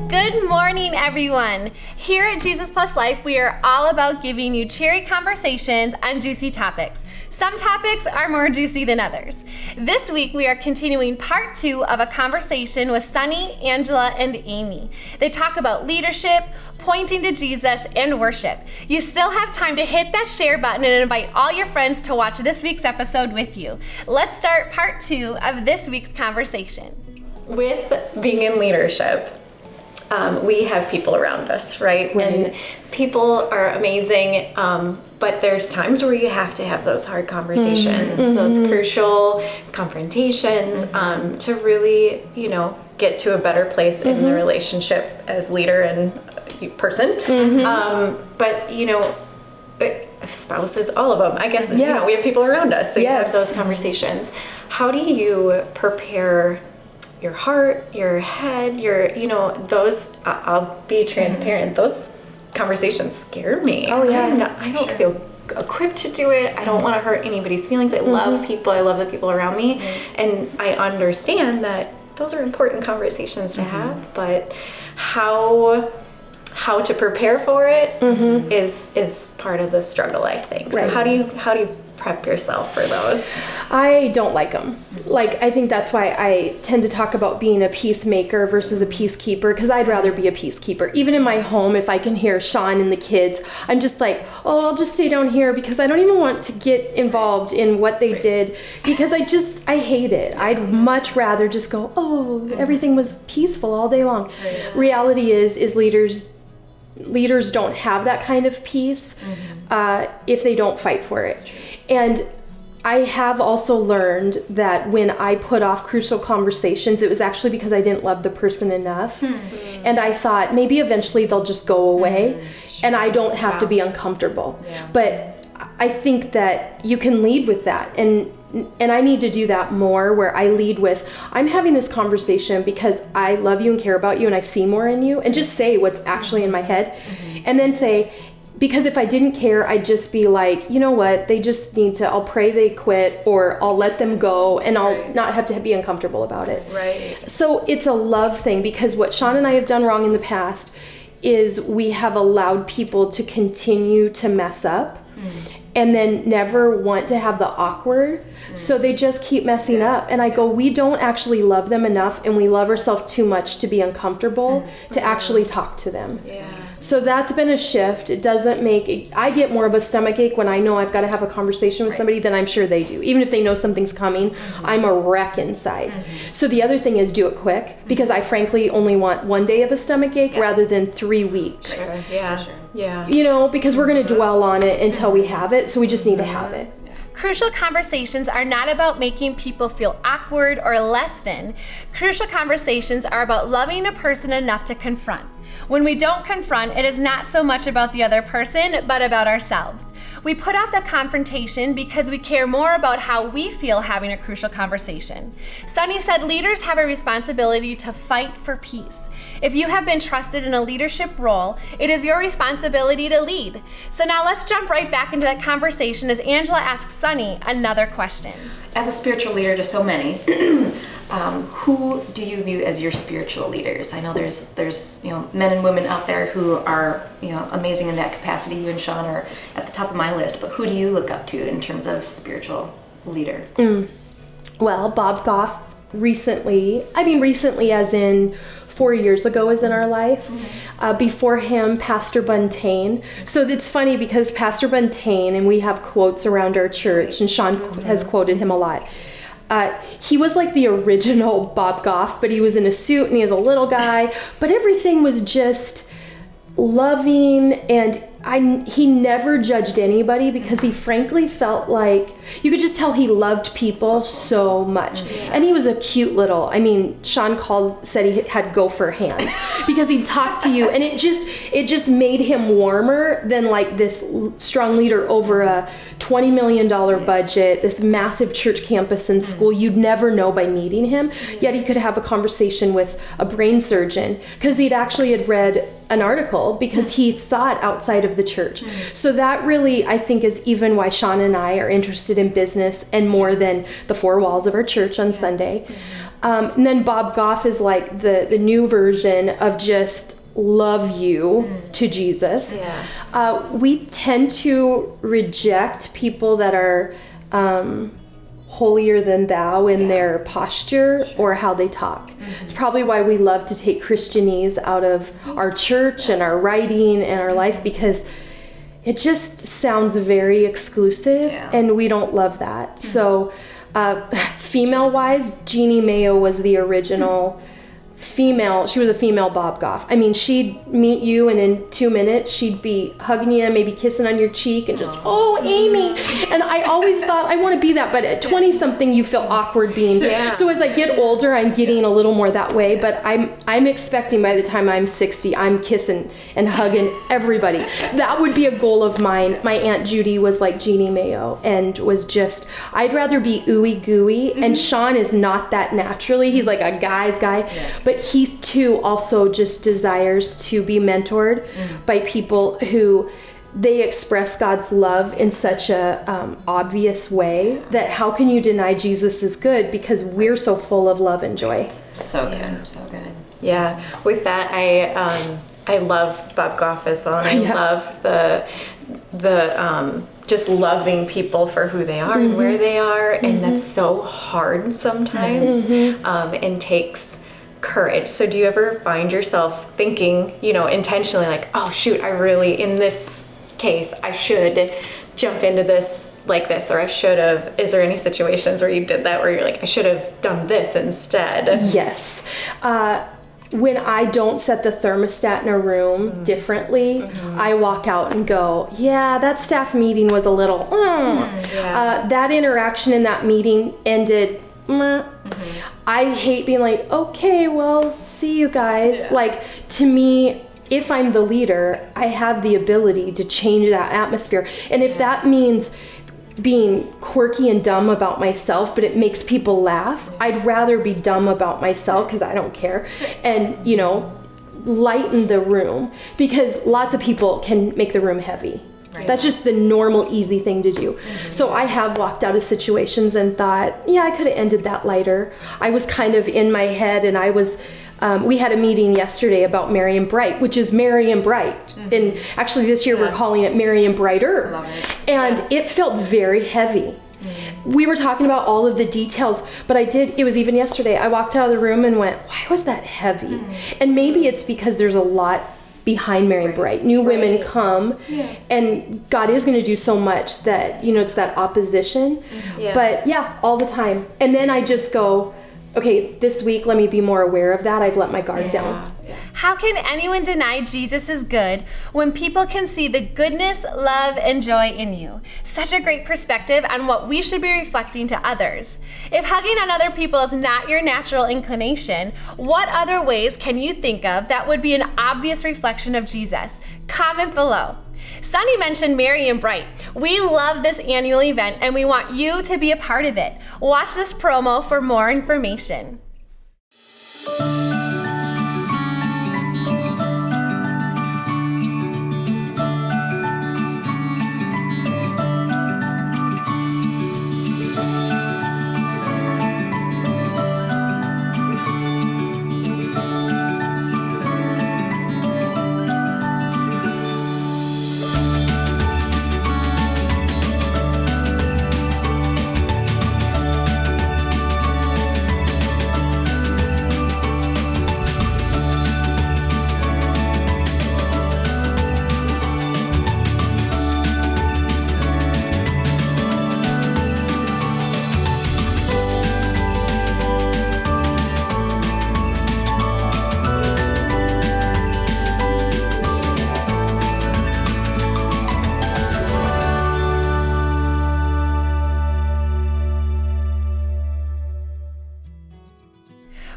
Good morning, everyone. Here at Jesus.Plus.Life, we are all about giving you cheery conversations on juicy topics. Some topics are more juicy than others. This week, we are continuing part 2 of a conversation with Sonny, Angela, and Amy. They talk about leadership, pointing to Jesus, and worship. You still have time to hit that share button and invite all your friends to watch this week's episode with you. Let's start part 2 of this week's conversation. With being in leadership, we have people around us, right? And people are amazing, but there's times where you have to have those hard conversations, those crucial confrontations, to really, get to a better place in the relationship as leader and person. But, spouses, all of them. I guess, we have people around us, so you have those conversations. How do you prepare your heart, your head, those, I'll be transparent, those conversations scare me. Oh, yeah. I don't feel equipped to do it. I don't want to hurt anybody's feelings. I love people. I love the people around me. And I understand that those are important conversations to have, but how to prepare for it is part of the struggle, I think. So how do you prep yourself for those? I don't like them. I think that's why I tend to talk about being a peacemaker versus a peacekeeper, because I'd rather be a peacekeeper. Even in my home, if I can hear Sean and the kids, I'm just like, I'll just stay down here because I don't even want to get involved in what they did, because I hate it. I'd much rather just go, everything was peaceful all day long. Reality is leaders don't have that kind of peace if they don't fight for it. And I have also learned that when I put off crucial conversations, it was actually because I didn't love the person enough. And I thought maybe eventually they'll just go away and I don't have to be uncomfortable. But I think that you can lead with that. And I need to do that more, where I lead with, I'm having this conversation because I love you and care about you and I see more in you, and just say what's actually in my head. And then say, because if I didn't care, I'd just be like, you know what, they just need to, I'll pray they quit, or I'll let them go, and I'll not have to be uncomfortable about it. So it's a love thing, because what Sean and I have done wrong in the past is we have allowed people to continue to mess up and then never want to have the awkward. So they just keep messing up. And I go, we don't actually love them enough, and we love ourselves too much to be uncomfortable to actually talk to them. So that's been a shift. It doesn't I get more of a stomach ache when I know I've got to have a conversation with somebody than I'm sure they do. Even if they know something's coming, I'm a wreck inside. So the other thing is, do it quick, because I frankly only want 1 day of a stomach ache rather than 3 weeks. Because we're going to dwell on it until we have it. So we just need to have it. Crucial conversations are not about making people feel awkward or less than. Crucial conversations are about loving a person enough to confront. When we don't confront, it is not so much about the other person, but about ourselves. We put off the confrontation because we care more about how we feel having a crucial conversation. Sonny said leaders have a responsibility to fight for peace. If you have been trusted in a leadership role, it is your responsibility to lead. So now let's jump right back into that conversation as Angela asks Sonny another question. As a spiritual leader to so many, who do you view as your spiritual leaders? I know there's men and women out there who are amazing in that capacity. You and Sean are at the top of my list, but who do you look up to in terms of spiritual leader? Well, Bob Goff recently as in 4 years ago is in our life. Before him, Pastor Buntain. So it's funny because Pastor Buntain, and we have quotes around our church, and Sean has quoted him a lot. He was like the original Bob Goff, but he was in a suit and he was a little guy, but everything was just loving, and he never judged anybody because he frankly felt like you could just tell he loved people so much. And he was a cute little, Sean said he had gopher hands because he'd talk to you, and it just made him warmer than like this strong leader over a $20 million budget, this massive church campus and school. You'd never know by meeting him. Yet he could have a conversation with a brain surgeon because he'd actually had read an article because he thought outside of the church. So that really, I think, is even why Sean and I are interested in business and more than the four walls of our church on Sunday. And then Bob Goff is like the new version of just love you to Jesus. We tend to reject people that are holier than thou in their posture or how they talk. It's probably why we love to take Christianese out of our church and our writing and our life, because it just sounds very exclusive and we don't love that. So female wise, Jeannie Mayo was the original female. She was a female Bob Goff. I mean, she'd meet you and in 2 minutes she'd be hugging you, maybe kissing on your cheek and just, oh, Amy. And I always thought I want to be that, but at 20 something you feel awkward being. So as I get older, I'm getting a little more that way, but I'm expecting by the time I'm 60, I'm kissing and hugging everybody. That would be a goal of mine. My Aunt Judy was like Jeannie Mayo and was just, I'd rather be ooey gooey, and Sean is not that naturally. He's like a guy's guy. But he too also just desires to be mentored by people who they express God's love in such a obvious way that how can you deny Jesus is good, because we're so full of love and joy. So good, so good. Yeah, with that, I love Bob Goff as well, and I love the just loving people for who they are and where they are, and that's so hard sometimes, and takes courage. So do you ever find yourself thinking, intentionally like, oh shoot, I really, in this case, I should jump into this like this, or I should have, is there any situations where you did that where you're like, I should have done this instead? Yes. When I don't set the thermostat in a room differently, I walk out and go, yeah, that staff meeting was a little, that interaction in that meeting ended, I hate being like, okay, well, see you guys. Like, to me, if I'm the leader, I have the ability to change that atmosphere. And if that means being quirky and dumb about myself, but it makes people laugh, I'd rather be dumb about myself because I don't care. And, lighten the room, because lots of people can make the room heavy. That's just the normal, easy thing to do. So I have walked out of situations and thought, yeah, I could have ended that lighter. I was kind of in my head, and I was, we had a meeting yesterday about Merry and Bright, which is Merry and Bright. And actually this year we're calling it Merry and Brighter. Love it. And it felt very heavy. We were talking about all of the details, but it was even yesterday, I walked out of the room and went, why was that heavy? And maybe it's because there's a lot behind Merry and Bright. New women come, and God is going to do so much that, it's that opposition. But all the time. And then I just go, okay, this week, let me be more aware of that. I've let my guard down. How can anyone deny Jesus is good when people can see the goodness, love, and joy in you? Such a great perspective on what we should be reflecting to others. If hugging on other people is not your natural inclination, what other ways can you think of that would be an obvious reflection of Jesus? Comment below. Sonny mentioned Merry and Bright. We love this annual event and we want you to be a part of it. Watch this promo for more information.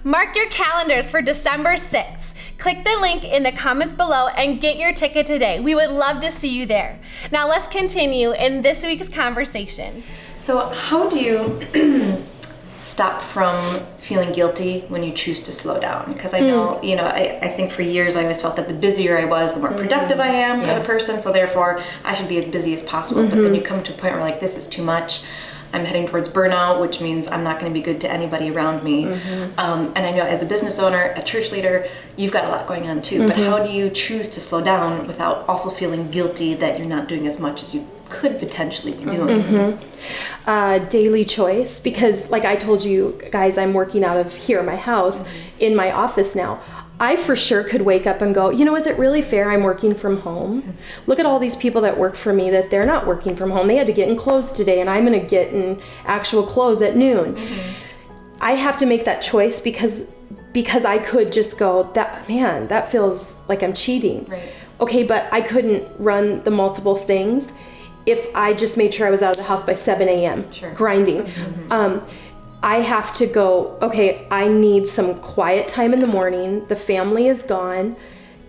Mark your calendars for December 6th. Click the link in the comments below and get your ticket today. We would love to see you there. Now let's continue in this week's conversation. So how do you stop from feeling guilty when you choose to slow down? Because I know, I think for years I always felt that the busier I was, the more productive I am as a person, so therefore I should be as busy as possible. But then you come to a point where like, this is too much. I'm heading towards burnout, which means I'm not going to be good to anybody around me. And I know as a business owner, a church leader, you've got a lot going on too. But how do you choose to slow down without also feeling guilty that you're not doing as much as you could potentially be doing? Daily choice, because like I told you guys, I'm working out of here, my house, in my office now. I for sure could wake up and go, is it really fair I'm working from home? Look at all these people that work for me that they're not working from home. They had to get in clothes today and I'm going to get in actual clothes at noon. I have to make that choice because I could just go, that feels like I'm cheating. Right. Okay, but I couldn't run the multiple things if I just made sure I was out of the house by 7 a.m. grinding. I have to go, okay, I need some quiet time in the morning. The family is gone.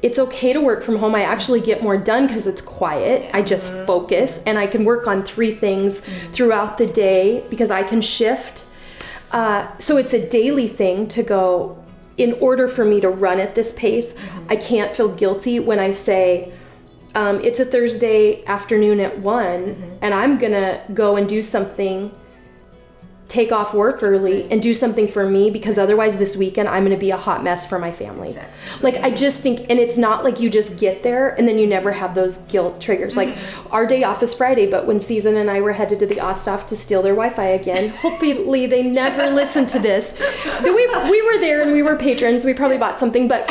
It's okay to work from home. I actually get more done because it's quiet. I just focus and I can work on 3 things throughout the day because I can shift. So it's a daily thing to go, in order for me to run at this pace, I can't feel guilty when I say, it's a Thursday afternoon at 1 and I'm gonna go and do something, take off work early and do something for me, because otherwise this weekend I'm going to be a hot mess for my family. Exactly. Like I just think, and it's not like you just get there and then you never have those guilt triggers. Like our day off is Friday, but when Season and I were headed to the Osthoff to steal their Wi-Fi again, hopefully they never listen to this. We were there and we were patrons. We probably bought something, but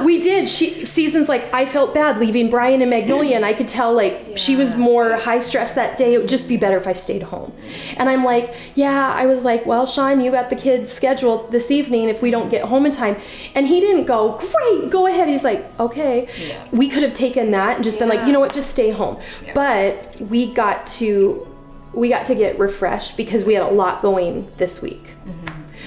we did. Season's like, I felt bad leaving Brian and Magnolia, and I could tell like she was more high stress that day. It would just be better if I stayed home. And I'm like, I was like, well, Sean, you got the kids scheduled this evening if we don't get home in time. And he didn't go, great, go ahead. He's like, okay. We could have taken that and just been like, you know what, just stay home. But we got to get refreshed because we had a lot going this week.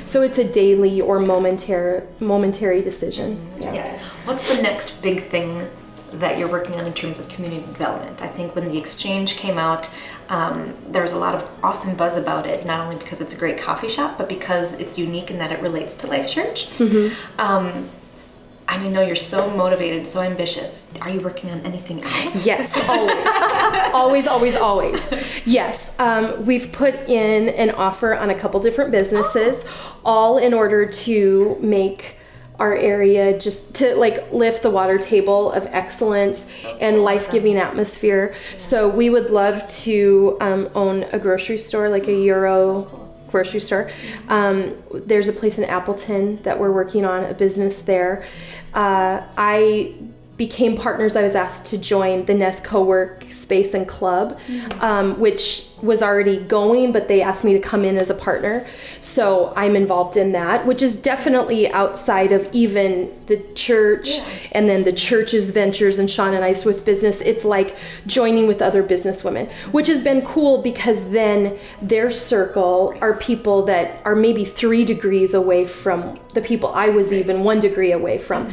So it's a daily or momentary decision. Yes. What's the next big thing that you're working on in terms of community development? I think when the exchange came out, there was a lot of awesome buzz about it, not only because it's a great coffee shop, but because it's unique in that it relates to Life Church. I know you're so motivated, so ambitious. Are you working on anything else? Yes, always. Yes, we've put in an offer on a couple different businesses, all in order to make our area, just to like lift the water table of excellence and life-giving atmosphere. So we would love to own a grocery store, like a Euro grocery store. There's a place in Appleton that we're working on, a business there. I became partners. I was asked to join the Nest Co-work Space and Club, which was already going, but they asked me to come in as a partner. So I'm involved in that, which is definitely outside of even the church and then the church's ventures and Sean and I's with business. It's like joining with other businesswomen, which has been cool because then their circle are people that are maybe 3 degrees away from the people I was even 1 degree away from.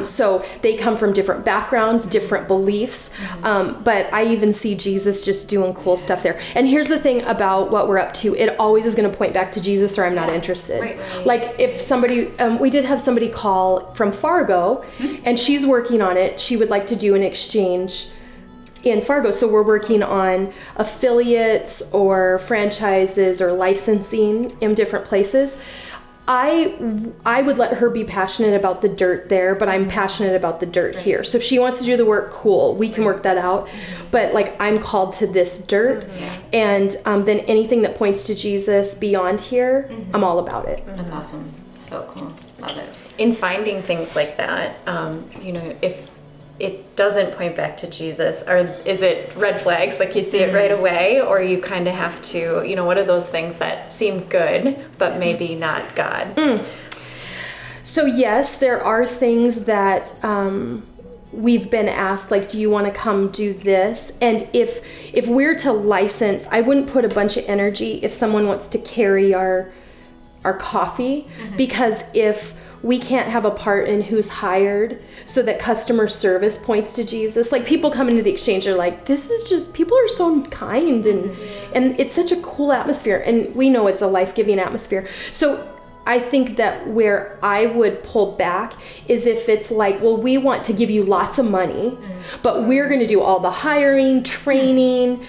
So they come from different backgrounds, different beliefs, but I even see Jesus just doing cool stuff there. And here's the thing about what we're up to. It always is going to point back to Jesus or I'm not interested. Right. Like if somebody, we did have somebody call from Fargo and she's working on it. She would like to do an exchange in Fargo. So we're working on affiliates or franchises or licensing in different places. I would let her be passionate about the dirt there, but I'm passionate about the dirt here. So if she wants to do the work, cool, we can work that out. But like I'm called to this dirt, and then anything that points to Jesus beyond here, I'm all about it. That's awesome. So cool. Love it. In finding things like that, if it doesn't point back to Jesus, or is it red flags, like you see it right away, or you kind of have to, what are those things that seem good, but maybe not God? So yes, there are things that we've been asked, like, do you want to come do this? And if we're to license, I wouldn't put a bunch of energy if someone wants to carry our coffee, because if we can't have a part in who's hired so that customer service points to Jesus. Like people come into the exchange are like, this is just, people are so kind and it's such a cool atmosphere. And we know it's a life-giving atmosphere. So I think that where I would pull back is if it's like, well, we want to give you lots of money, but we're going to do all the hiring, training,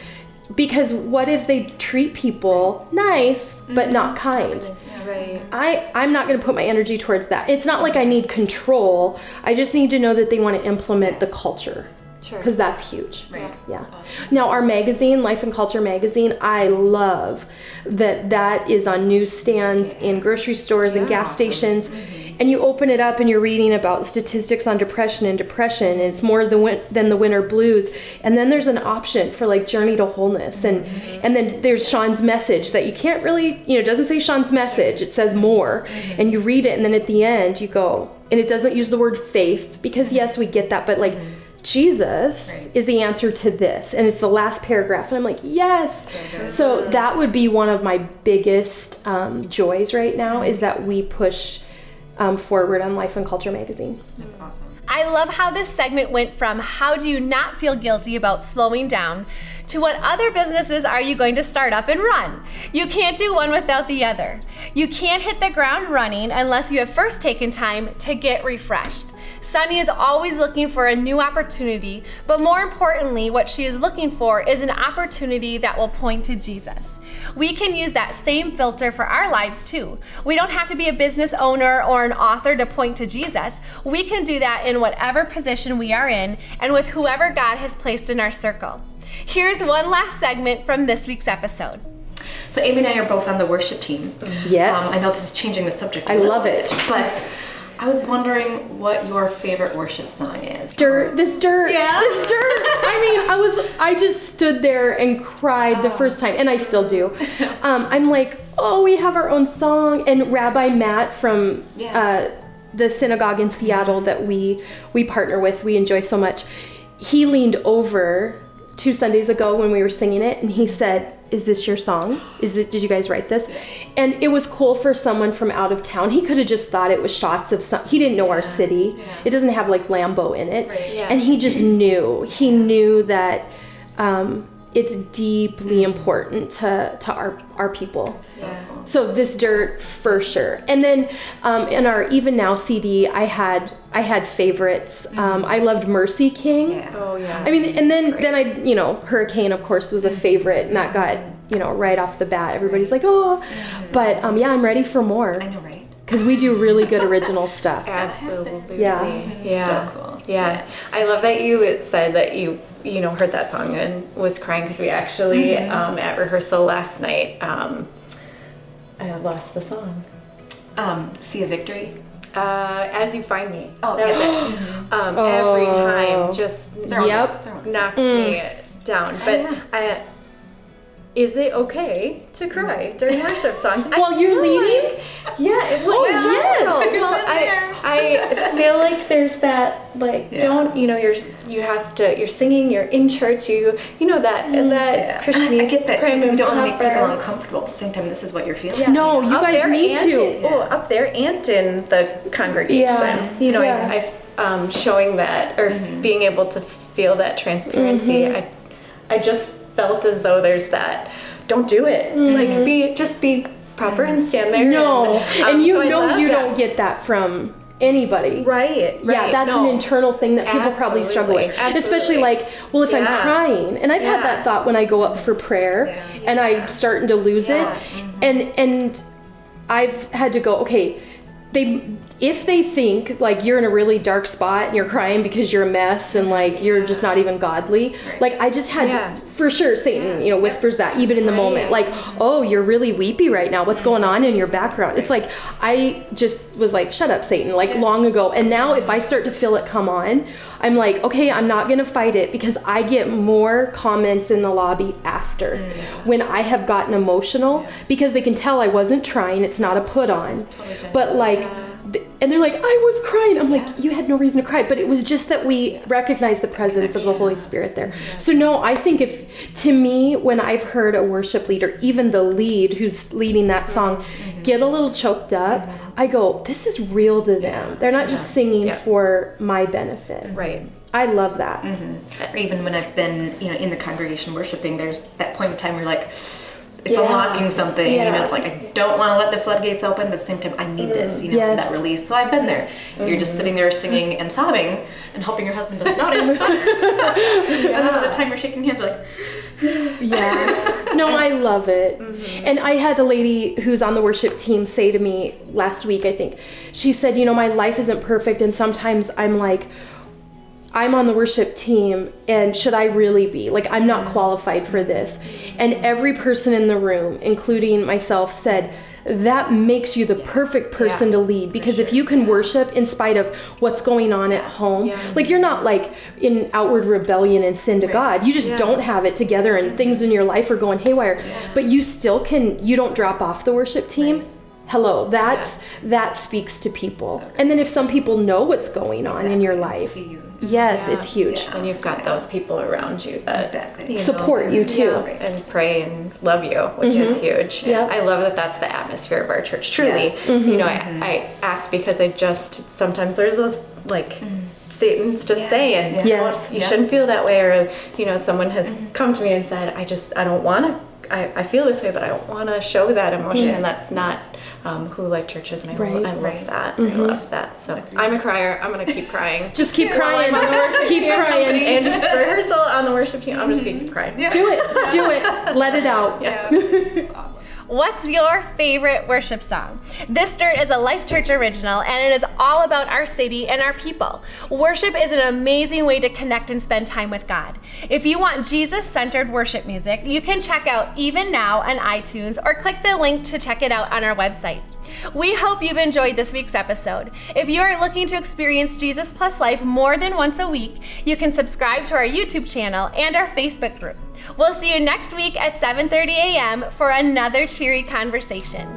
because what if they treat people nice, but not kind? Right. I'm not going to put my energy towards that. It's not like I need control. I just need to know that they want to implement the culture. Sure. Because that's huge. Right. Yeah. Now our magazine, Life and Culture magazine, I love that is on newsstands, in grocery stores and gas stations. And you open it up and you're reading about statistics on depression and it's more than the winter blues. And then there's an option for like Journey to Wholeness. And then there's Sean's message that you can't really, it doesn't say Sean's message, it says more. And you read it and then at the end you go, and it doesn't use the word faith, because yes, we get that, but like Jesus is the answer to this. And it's the last paragraph. And I'm like, yes. So that would be one of my biggest joys right now, is that we push forward on Life and Culture magazine. That's awesome. I love how this segment went from how do you not feel guilty about slowing down to what other businesses are you going to start up and run. You can't do one without the other. You can't hit the ground running unless you have first taken time to get refreshed. Sonny is always looking for a new opportunity, but more importantly, what she is looking for is an opportunity that will point to Jesus. We can use that same filter for our lives too. We don't have to be a business owner or an author to point to Jesus. We can do that in whatever position we are in and with whoever God has placed in our circle. Here's one last segment from this week's episode. So Amy and I are both on the worship team. Yes. I know this is changing the subject a I little love it. bit, but I was wondering what your favorite worship song is. This dirt. I just stood there and cried the first time, and I still do. I'm like, oh, we have our own song. And Rabbi Matt from the synagogue in Seattle that we partner with, we enjoy so much, he leaned over 2 Sundays ago when we were singing it, and he said, is this your song? Did you guys write this? And it was cool for someone from out of town. He could have just thought it was shots of he didn't know our city. It doesn't have like Lambeau in it. Right. Yeah. And he just knew. He knew that it's deeply important to our people. So this dirt for sure. And then in our Even Now CD, I had favorites. I loved Mercy King. Yeah. Oh yeah. I mean, and then I, Hurricane, of course, was a favorite, and that got, right off the bat, everybody's like, oh, but I'm ready for more. I know, right? Because we do really good original stuff. Absolutely. Yeah. So cool. Yeah. I love that you said that you heard that song and was crying, because we actually at rehearsal last night I lost the song. See a Victory. As You Find Me. Oh, that was it. Every time just knocks me down. But is it okay to cry during worship songs? While you're leading? Yeah. yes. Well, I feel like there's that, like, don't, you're singing, you're in church, you know that Christianese. I get that too, prim because you and don't want to make people proper. uncomfortable. At the same time, this is what you're feeling. Yeah. No, you Up guys there need and to. up there and in the congregation. Yeah. I've showing that, or being able to feel that transparency. I just felt as though there's that. Don't do it. Like be proper and stand there. No, and so I love that. don't get that from anybody. Right. Yeah, that's an internal thing that people probably struggle with. Absolutely. Especially like, well, if I'm crying, and I've had that thought when I go up for prayer and I'm starting to lose it, and I've had to go, okay, if they think like you're in a really dark spot and you're crying because you're a mess and like you're just not even godly, like I just had for sure Satan whispers that even in the moment, like, oh, you're really weepy right now, what's going on in your background? It's like I just was like, shut up, Satan, like long ago. And now if I start to feel it come on, I'm like, okay, I'm not gonna fight it, because I get more comments in the lobby after when I have gotten emotional, because they can tell I wasn't trying, it's not a put on, but like And they're like, I was crying. I'm like, you had no reason to cry. But it was just that we recognized the presence of the Holy Spirit there. So no, I think to me, when I've heard a worship leader, even the lead who's leading that song, get a little choked up, I go, this is real to them. They're not just singing for my benefit. Right. I love that. Or even when I've been, in the congregation worshiping, there's that point in time where you're like, it's unlocking something. Yeah. It's like, I don't want to let the floodgates open, but at the same time, I need this, so that release. So I've been there. You're just sitting there singing and sobbing and hoping your husband doesn't notice. And then by the time you're shaking hands, you're like, No, I love it. And I had a lady who's on the worship team say to me last week, I think, she said, my life isn't perfect, and sometimes I'm like, I'm on the worship team, and should I really be? Like, I'm not qualified for this. And every person in the room, including myself, said, that makes you the perfect person to lead, because if you can worship in spite of what's going on at home, like you're not like in outward rebellion and sin to God. You just don't have it together, and things in your life are going haywire, but you still you don't drop off the worship team. Hello, that speaks to people. And then if some people know what's going on in your life, it's huge. And you've got those people around you that support you too. And pray and love you, which is huge. I love that that's the atmosphere of our church. Truly, I ask because sometimes there's those statements to say, and you shouldn't feel that way, or someone has come to me and said, I don't want to. I feel this way, but I don't want to show that emotion, and that's not who Life Church is, and I love that. I love that. So I'm a crier. I'm going to keep crying. Just keep crying. Keep crying. And rehearsal on the worship team, I'm just going to keep crying. Do it. Let it out. What's your favorite worship song? This Dirt is a Life Church original, and it is all about our city and our people. Worship is an amazing way to connect and spend time with God. If you want Jesus-centered worship music, you can check out Even Now on iTunes, or click the link to check it out on our website. We hope you've enjoyed this week's episode. If you are looking to experience Jesus.Plus.Life more than once a week, you can subscribe to our YouTube channel and our Facebook group. We'll see you next week at 7:30 a.m. for another cheery conversation.